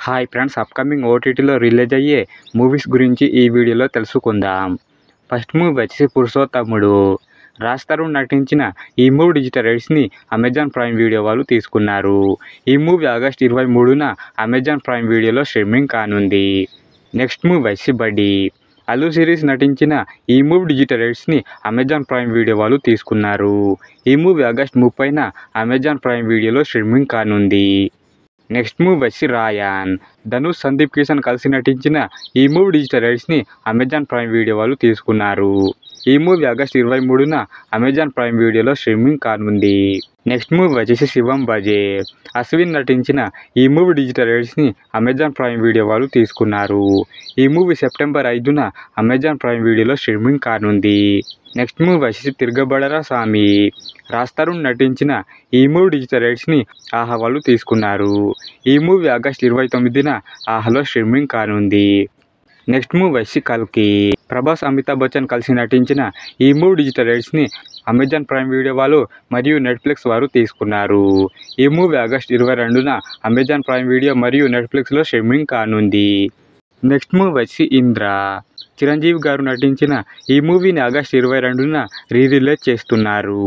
Hi friends, upcoming ఓటీటీలో release అయ్యే movies గురించి ఈ వీడియోలో తెలుసుకుందాం. ఫస్ట్ మూవీ వచ్చేసి పురుషోత్తముడు. రాజ్ తరుణ్ నటించిన ఈ మూవీ డిజిటల్ రైట్స్ని అమెజాన్ ప్రైమ్ వీడియో వాళ్ళు తీసుకున్నారు. ఈ మూవీ ఆగస్టు 23న అమెజాన్ ప్రైమ్ వీడియోలో స్ట్రీమింగ్ కానుంది. నెక్స్ట్ మూవీ వచ్చి బడ్డీ. అల్లు సిరీస్ నటించిన ఈ మూవీ డిజిటల్ రైట్స్ని అమెజాన్ ప్రైమ్ వీడియో వాళ్ళు తీసుకున్నారు. ఈ మూవీ ఆగస్టు 30న అమెజాన్ ప్రైమ్ వీడియోలో స్ట్రీమింగ్ కానుంది. నెక్స్ట్ మూవీ వచ్చి రాయాన్. ధనుష్, సందీప్ కిషన్ కలిసి నటించిన ఈ మూవీ డిజిటల్ రైట్స్ని అమెజాన్ ప్రైమ్ వీడియో వాళ్ళు తీసుకున్నారు. ఈ మూవీ ఆగస్టు 23న అమెజాన్ ప్రైమ్ వీడియోలో స్ట్రీమింగ్ కానుంది. నెక్స్ట్ మూవీ వచ్చేసి శివం బజే. అశ్విన్ నటించిన ఈ మూవీ డిజిటల్ రైట్స్ని అమెజాన్ ప్రైమ్ వీడియో వాళ్ళు తీసుకున్నారు. ఈ మూవీ సెప్టెంబర్ 5న అమెజాన్ ప్రైమ్ వీడియోలో స్ట్రీమింగ్ కానుంది. నెక్స్ట్ మూవీ వచ్చేసి తిరగబడరా సామి. రాజ్ తరుణ్ నటించిన ఈ మూవీ డిజిటల్ రైట్స్ని ఆహా వాళ్ళు తీసుకున్నారు. ఈ మూవీ ఆగస్టు 29న ఆహాలో స్ట్రీమింగ్ కానుంది. నెక్స్ట్ మూవీ వచ్చి కల్కి. ప్రభాస్, అమితాబ్ బచ్చన్ కలిసి నటించిన ఈ మూవీ డిజిటల్ రైట్స్ని అమెజాన్ ప్రైమ్ వీడియో వాళ్ళు మరియు నెట్ఫ్లిక్స్ వారు తీసుకున్నారు. ఈ మూవీ ఆగస్టు 22న అమెజాన్ ప్రైమ్ వీడియో మరియు నెట్ఫ్లిక్స్లో స్ట్రీమింగ్ కానుంది. నెక్స్ట్ మూవీ వచ్చి ఇంద్ర. చిరంజీవి గారు నటించిన ఈ మూవీని ఆగస్టు 22న రిలీజ్ చేస్తున్నారు.